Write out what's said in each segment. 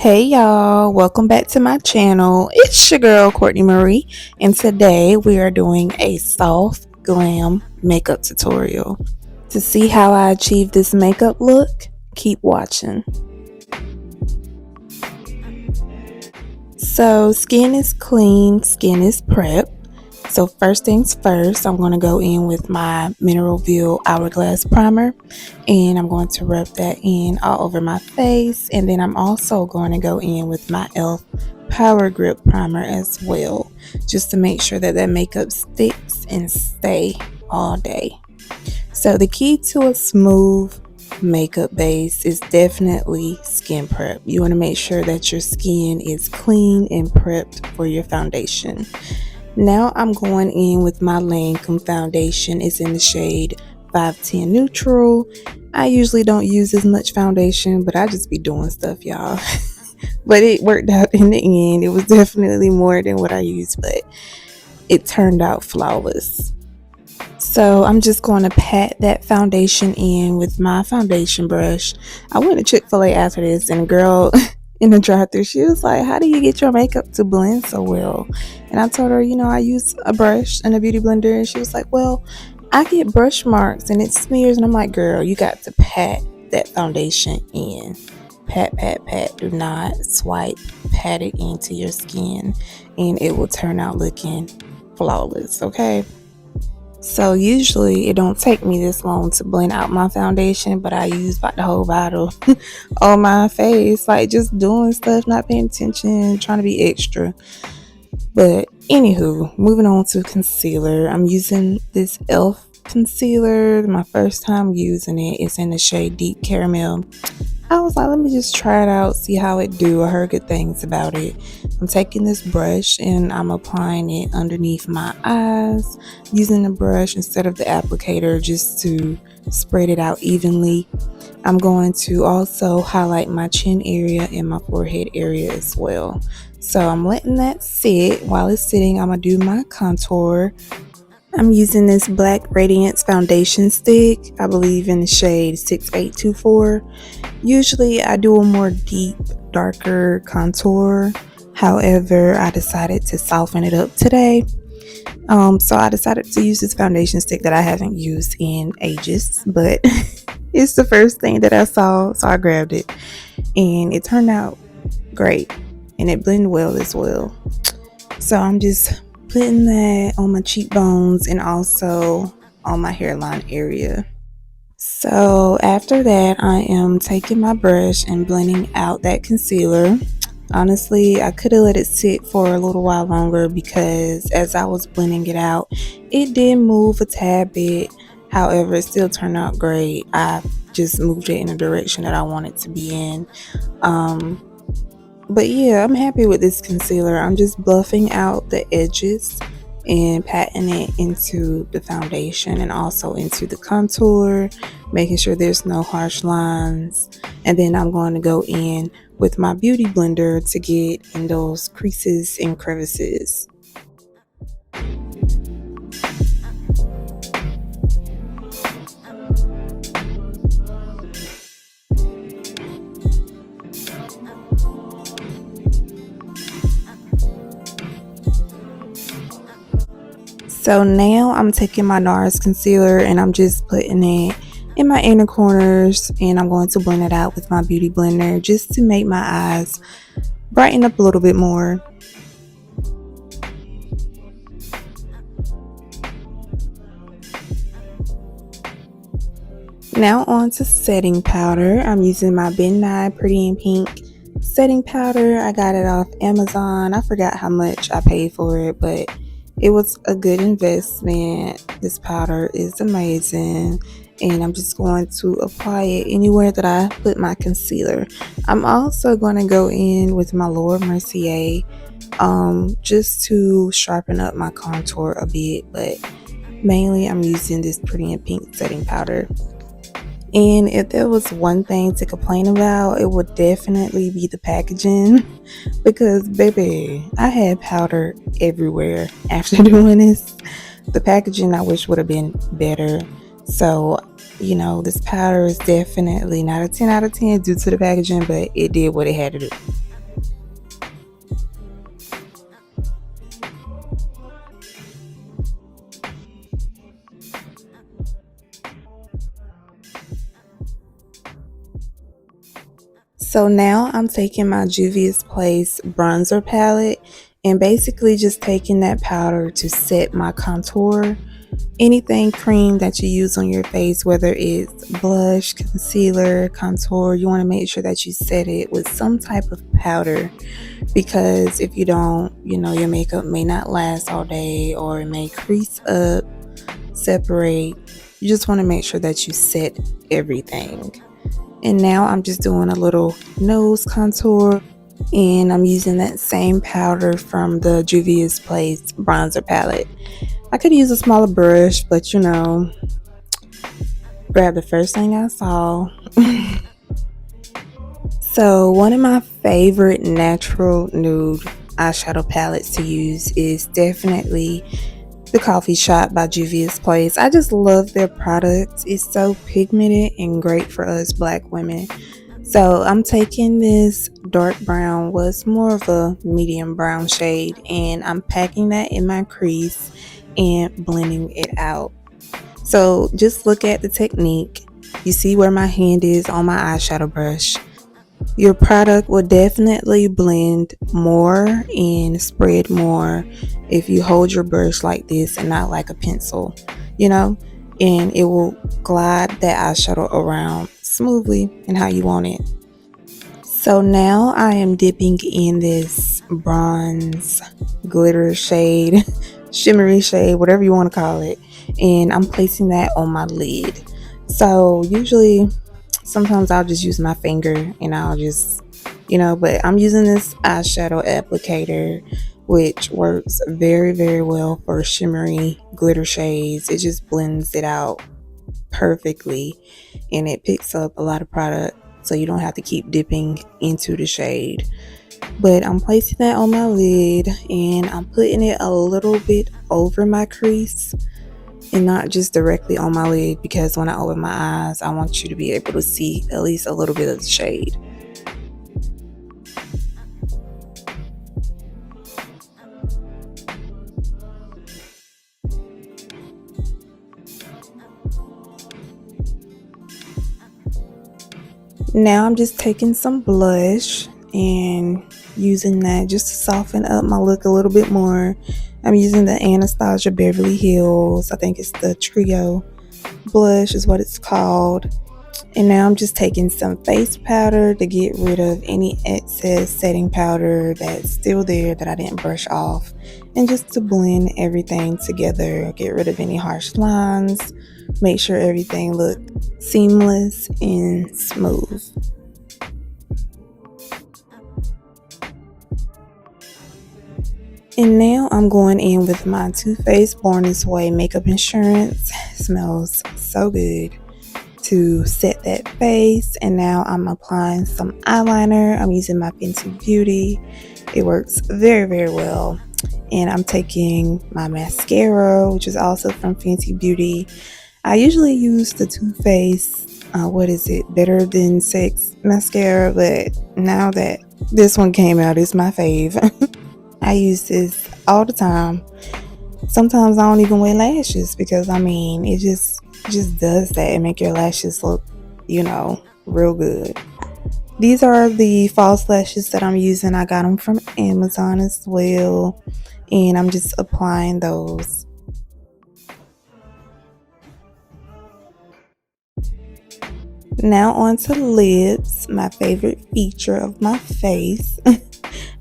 Hey y'all, welcome back to my channel. It's your girl Courtney Marie, and today we are doing a soft glam makeup tutorial. To see how I achieve this makeup look, keep watching. So skin is clean, skin is prepped. So first things first, I'm going to go in with my Mineral Veil Hourglass Primer, and I'm going to rub that in all over my face. And then I'm also going to go in with my e.l.f. Power Grip Primer as well, just to make sure that that makeup sticks and stay all day. So the key to a smooth makeup base is definitely skin prep. You want to make sure that your skin is clean and prepped for your foundation. Now I'm going in with my Lancome foundation. It's in the shade 510 Neutral. I usually don't use as much foundation, but I just be doing stuff, y'all. But it worked out in the end. It was definitely more than what I used, but it turned out flawless. So I'm just going to pat that foundation in with my foundation brush. I went to Chick-fil-A after this, and a girl in the drive-thru, she was like, how do you get your makeup to blend so well? And I told her, I use a brush and a beauty blender. And she was like, well, I get brush marks and it smears. And I'm like, girl, you got to pat that foundation in. Pat, pat, pat. Do not swipe. Pat it into your skin and it will turn out looking flawless, okay? So usually it don't take me this long to blend out my foundation, but I use about the whole bottle on my face, like just doing stuff, not paying attention, trying to be extra. But anywho, moving on to concealer. I'm using this e.l.f. concealer. My first time using it. It's in the shade Deep Caramel. I was like, let me just try it out, see how it do. I heard good things about it. I'm taking this brush and I'm applying it underneath my eyes, using the brush instead of the applicator just to spread it out evenly. I'm going to also highlight my chin area and my forehead area as well. So I'm letting that sit. While it's sitting, I'm going to do my contour. I'm using this Black Radiance foundation stick, I believe in the shade 6824. Usually I do a more deep, darker contour. However, I decided to soften it up today. So I decided to use this foundation stick that I haven't used in ages, but it's the first thing that I saw, so I grabbed it. And it turned out great, and it blended well as well. So I'm just putting that on my cheekbones and also on my hairline area. So after that, I am taking my brush and blending out that concealer. Honestly, I could have let it sit for a little while longer because as I was blending it out, it did move a tad bit. However, it still turned out great. I just moved it in the direction that I want it to be in. But yeah, I'm happy with this concealer. I'm just buffing out the edges and patting it into the foundation and also into the contour, making sure there's no harsh lines. And then I'm going to go in with my beauty blender to get in those creases and crevices. So now I'm taking my NARS concealer and I'm just putting it in my inner corners, and I'm going to blend it out with my beauty blender just to make my eyes brighten up a little bit more. Now on to setting powder. I'm using my Ben Nye Pretty in Pink setting powder. I got it off Amazon. I forgot how much I paid for it, but it was a good investment. This powder is amazing, and I'm just going to apply it anywhere that I put my concealer. I'm also going to go in with my Laura Mercier just to sharpen up my contour a bit, but mainly I'm using this Pretty in Pink setting powder. And if there was one thing to complain about, it would definitely be the packaging, because baby, I had powder everywhere after doing this. The packaging I wish would have been better. So, this powder is definitely not a 10 out of 10 due to the packaging, but it did what it had to do. So now I'm taking my Juvia's Place bronzer palette and basically just taking that powder to set my contour. Anything cream that you use on your face, whether it's blush, concealer, contour, you want to make sure that you set it with some type of powder, because if you don't, your makeup may not last all day or it may crease up, separate. You just want to make sure that you set everything. And now I'm just doing a little nose contour, and I'm using that same powder from the Juvia's Place bronzer palette. I could use a smaller brush, but grab the first thing I saw. So one of my favorite natural nude eyeshadow palettes to use is definitely the Coffee Shop by Juvia's Place. I just love their product. It's so pigmented and great for us black women. So I'm taking this dark brown, was more of a medium brown shade, and I'm packing that in my crease and blending it out. So just look at the technique. You see where my hand is on my eyeshadow brush. Your product will definitely blend more and spread more if you hold your brush like this and not like a pencil, and it will glide that eyeshadow around smoothly and how you want it. So now I am dipping in this bronze glitter shade, shimmery shade, whatever you want to call it, and I'm placing that on my lid. So usually, sometimes I'll just use my finger and I'll just, but I'm using this eyeshadow applicator, which works very, very well for shimmery glitter shades. It just blends it out perfectly and it picks up a lot of product, so you don't have to keep dipping into the shade. But I'm placing that on my lid and I'm putting it a little bit over my crease and not just directly on my lid, because when I open my eyes, I want you to be able to see at least a little bit of the shade. Now I'm just taking some blush and using that just to soften up my look a little bit more. I'm using the Anastasia Beverly Hills, I think it's the Trio blush is what it's called. And now I'm just taking some face powder to get rid of any excess setting powder that's still there that I didn't brush off, and just to blend everything together, get rid of any harsh lines, make sure everything looks seamless and smooth. And now I'm going in with my Too Faced Born This Way Makeup Insurance. It smells so good to set that face. And now I'm applying some eyeliner. I'm using my Fenty Beauty. It works very, very well. And I'm taking my mascara, which is also from Fenty Beauty. I usually use the Too Faced, Better Than Sex mascara, but now that this one came out, it's my fave. I use this all the time. Sometimes I don't even wear lashes because it just does that and make your lashes look, real good. These are the false lashes that I'm using. I got them from Amazon as well, and I'm just applying those. Now on to lips, my favorite feature of my face.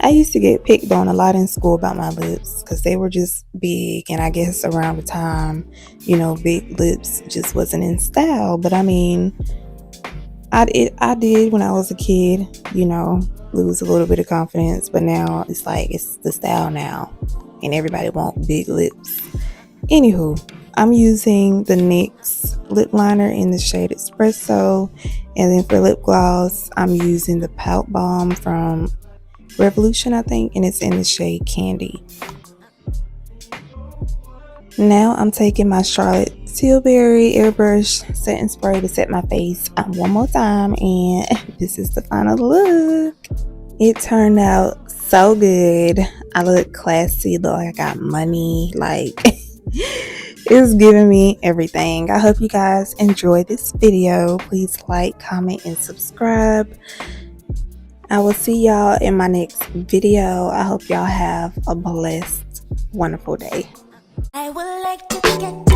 I used to get picked on a lot in school about my lips because they were just big, and I guess around the time, big lips just wasn't in style. But I did when I was a kid, lose a little bit of confidence, but now it's like it's the style now, and everybody want big lips. Anywho, I'm using the NYX lip liner in the shade Espresso, and then for lip gloss, I'm using the Pout Balm from Revolution, I think, and it's in the shade Candy. Now I'm taking my Charlotte Tilbury airbrush setting spray to set my face one more time, and this is the final look. It turned out so good. I look classy, look like I got money, like it's giving me everything. I hope you guys enjoyed this video. Please like, comment, and subscribe. I will see y'all in my next video. I hope y'all have a blessed, wonderful day. I would like to get